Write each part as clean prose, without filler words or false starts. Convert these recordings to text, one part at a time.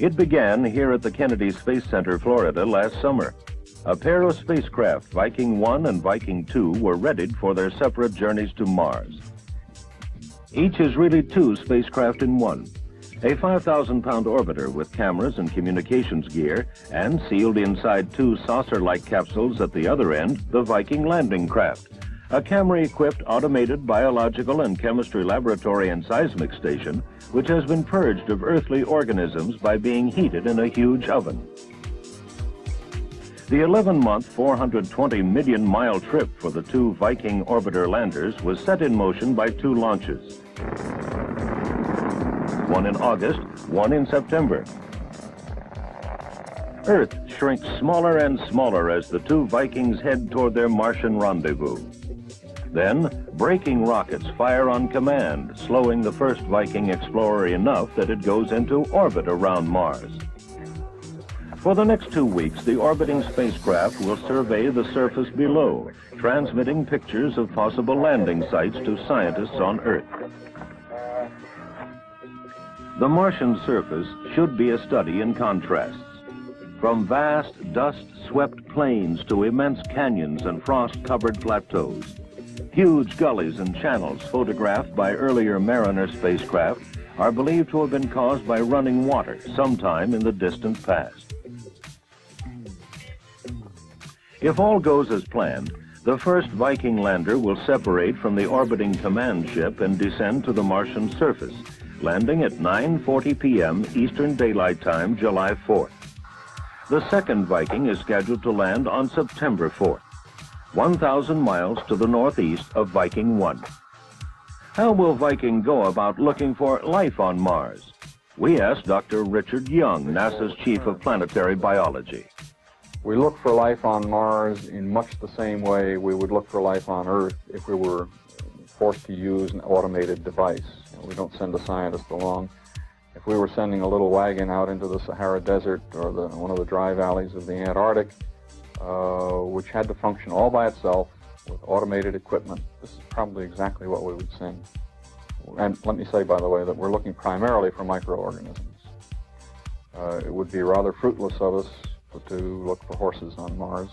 It began here at the Kennedy Space Center, Florida, last summer. A pair of spacecraft, Viking 1 and Viking 2, were readied for their separate journeys to Mars. Each is really two spacecraft in one. A 5,000-pound orbiter with cameras and communications gear, and sealed inside two saucer-like capsules at the other end, the Viking landing craft, a camera-equipped automated biological and chemistry laboratory and seismic station, which has been purged of earthly organisms by being heated in a huge oven. The 11-month, 420-million-mile trip for the two Viking orbiter landers was set in motion by two launches. One in August, one in September. Earth shrinks smaller and smaller as the two Vikings head toward their Martian rendezvous. Then, braking rockets fire on command, slowing the first Viking explorer enough that it goes into orbit around Mars. For the next 2 weeks, the orbiting spacecraft will survey the surface below, transmitting pictures of possible landing sites to scientists on Earth. The Martian surface should be a study in contrasts. From vast, dust-swept plains to immense canyons and frost-covered plateaus. Huge gullies and channels photographed by earlier Mariner spacecraft are believed to have been caused by running water sometime in the distant past. If all goes as planned, the first Viking lander will separate from the orbiting command ship and descend to the Martian surface, landing at 9:40 p.m. Eastern Daylight Time, July 4th. The second Viking is scheduled to land on September 4th, 1,000 miles to the northeast of Viking 1. How will Viking go about looking for life on Mars? We asked Dr. Richard Young, NASA's Chief of Planetary Biology. We look for life on Mars in much the same way we would look for life on Earth if we were forced to use an automated device. We don't send a scientist along. If we were sending a little wagon out into the Sahara Desert or one of the dry valleys of the Antarctic, which had to function all by itself with automated equipment, this is probably exactly what we would send. And let me say, by the way, that we're looking primarily for microorganisms. It would be rather fruitless of us to look for horses on Mars.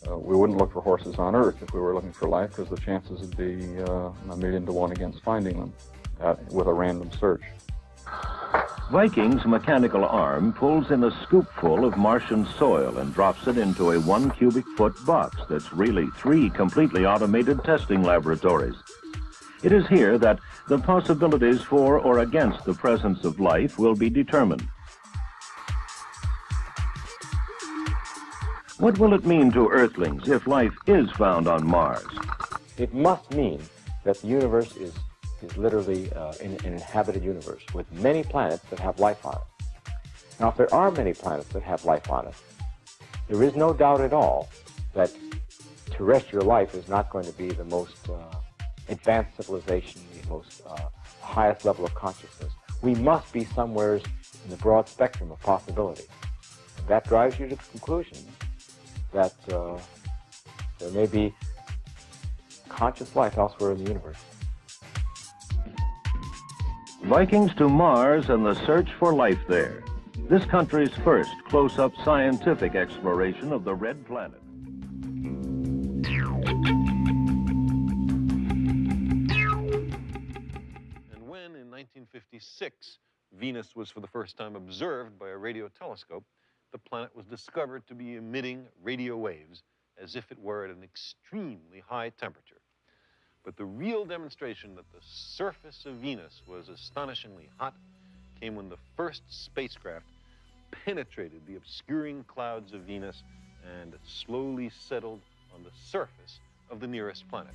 We wouldn't look for horses on Earth if we were looking for life, because the chances would be 1,000,000 to 1 against finding them with a random search. Viking's mechanical arm pulls in a scoopful of Martian soil and drops it into a 1 cubic foot box that's really 3 completely automated testing laboratories. It is here that the possibilities for or against the presence of life will be determined. What will it mean to Earthlings if life is found on Mars? It must mean that the universe is literally an inhabited universe with many planets that have life on it. Now, if there are many planets that have life on it, there is no doubt at all that terrestrial life is not going to be the most advanced civilization, the most highest level of consciousness. We must be somewhere in the broad spectrum of possibility. And that drives you to the conclusion that there may be conscious life elsewhere in the universe. Vikings to Mars and the search for life there. This country's first close-up scientific exploration of the red planet. And when, in 1956, Venus was for the first time observed by a radio telescope, the planet was discovered to be emitting radio waves as if it were at an extremely high temperature. But the real demonstration that the surface of Venus was astonishingly hot came when the first spacecraft penetrated the obscuring clouds of Venus and slowly settled on the surface of the nearest planet.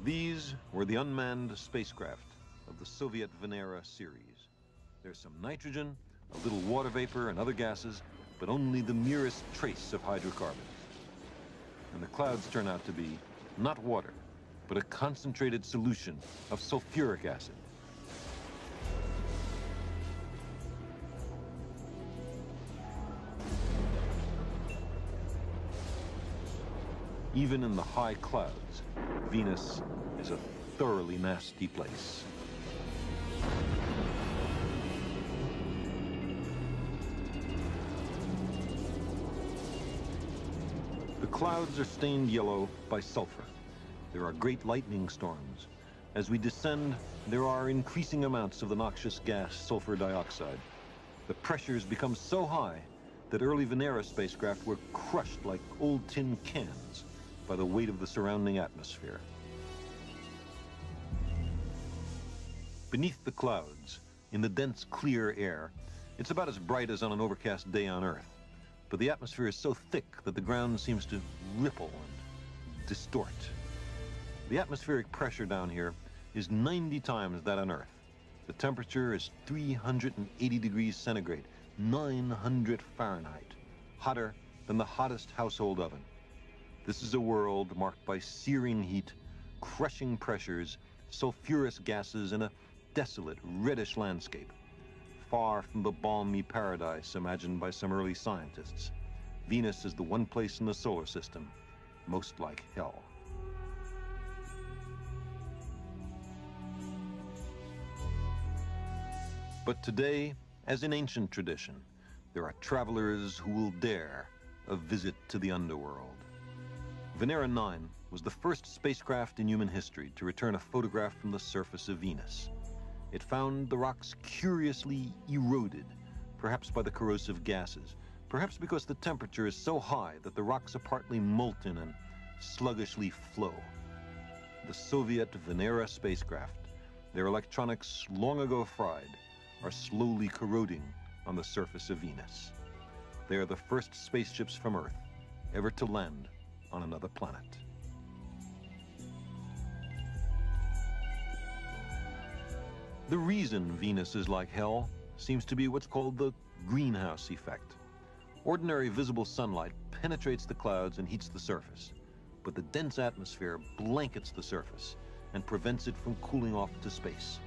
These were the unmanned spacecraft of the Soviet Venera series. There's some nitrogen, a little water vapor and other gases, but only the merest trace of hydrocarbons. And the clouds turn out to be not water, but a concentrated solution of sulfuric acid. Even in the high clouds, Venus is a thoroughly nasty place. The clouds are stained yellow by sulfur. There are great lightning storms. As we descend, there are increasing amounts of the noxious gas sulfur dioxide. The pressures become so high that early Venera spacecraft were crushed like old tin cans by the weight of the surrounding atmosphere. Beneath the clouds, in the dense, clear air, it's about as bright as on an overcast day on Earth. But the atmosphere is so thick that the ground seems to ripple and distort. The atmospheric pressure down here is 90 times that on Earth. The temperature is 380 degrees centigrade, 900 Fahrenheit, hotter than the hottest household oven. This is a world marked by searing heat, crushing pressures, sulfurous gases, and a desolate, reddish landscape. Far from the balmy paradise imagined by some early scientists, Venus is the one place in the solar system most like hell. But today, as in ancient tradition, there are travelers who will dare a visit to the underworld. Venera 9 was the first spacecraft in human history to return a photograph from the surface of Venus. It found the rocks curiously eroded, perhaps by the corrosive gases, perhaps because the temperature is so high that the rocks are partly molten and sluggishly flow. The Soviet Venera spacecraft, their electronics long ago fried, are slowly corroding on the surface of Venus. They are the first spaceships from Earth ever to land on another planet. The reason Venus is like hell seems to be what's called the greenhouse effect. Ordinary visible sunlight penetrates the clouds and heats the surface, but the dense atmosphere blankets the surface and prevents it from cooling off to space.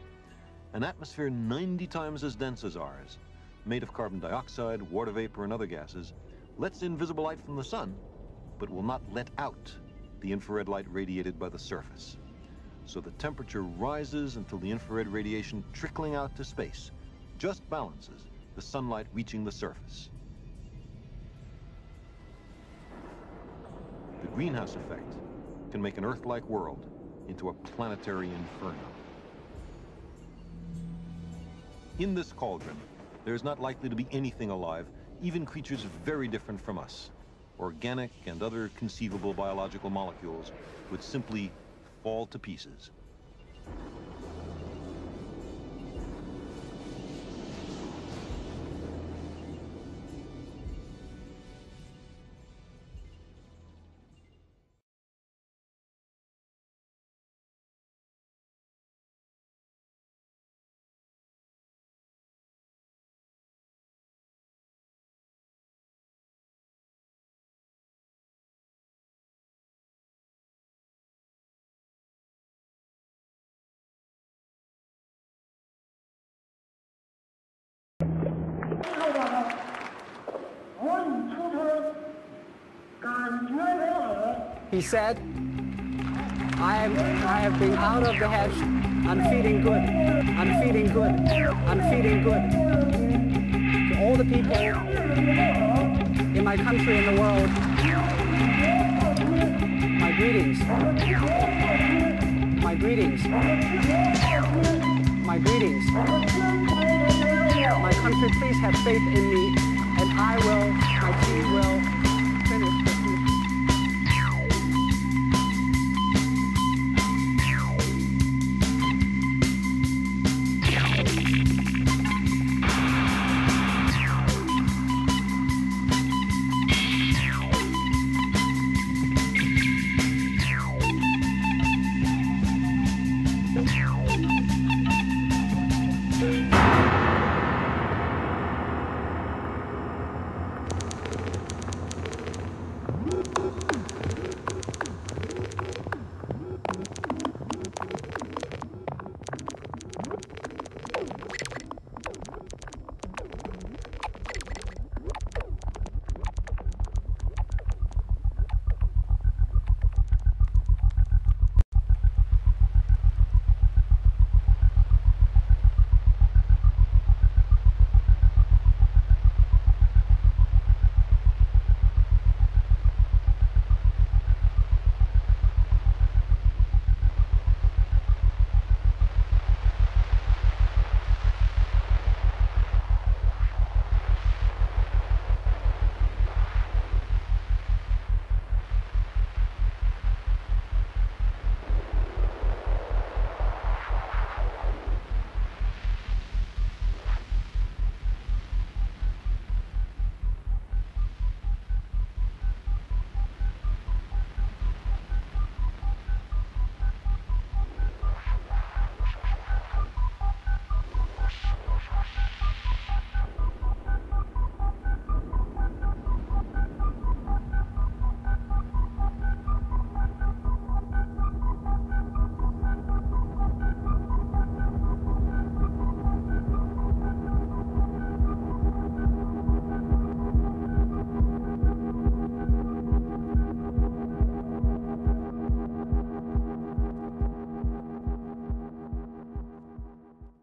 An atmosphere 90 times as dense as ours, made of carbon dioxide, water vapor, and other gases, lets in visible light from the sun, but will not let out the infrared light radiated by the surface. So the temperature rises until the infrared radiation trickling out to space just balances the sunlight reaching the surface. The greenhouse effect can make an Earth-like world into a planetary inferno. In this cauldron, there's not likely to be anything alive, even creatures very different from us. Organic and other conceivable biological molecules would simply fall to pieces. He said, I have been out of the hatch. I'm feeling good. I'm feeling good. I'm feeling good. To all the people in my country and the world, my greetings. My greetings. My greetings. My country, please have faith in me, and my team will finish this mission.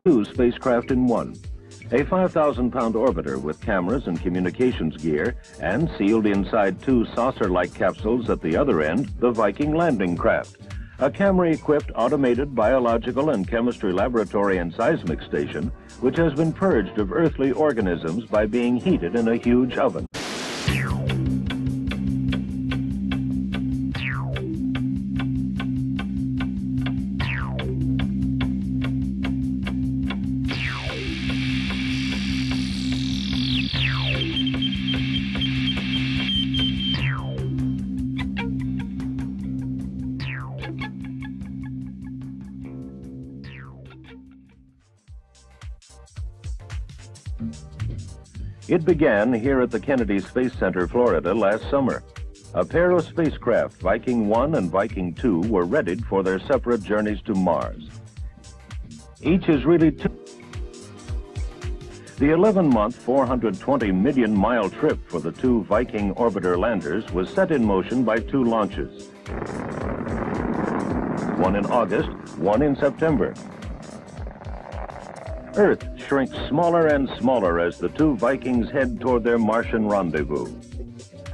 two spacecraft in one. A 5,000-pound orbiter with cameras and communications gear, and sealed inside two saucer-like capsules at the other end, the Viking landing craft. A camera-equipped automated biological and chemistry laboratory and seismic station, which has been purged of earthly organisms by being heated in a huge oven. It began here at the Kennedy Space Center, Florida, last summer. A pair of spacecraft, Viking 1 and Viking 2, were readied for their separate journeys to Mars. Each is really two. The 11-month, 420 million-mile trip for the two Viking orbiter landers was set in motion by two launches. One in August, one in September. Earth shrinks smaller and smaller as the two Vikings head toward their Martian rendezvous.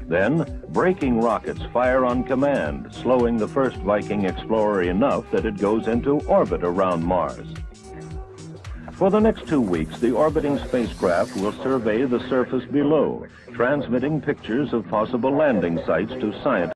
Then, braking rockets fire on command, slowing the first Viking explorer enough that it goes into orbit around Mars. For the next 2 weeks, the orbiting spacecraft will survey the surface below, transmitting pictures of possible landing sites to scientists.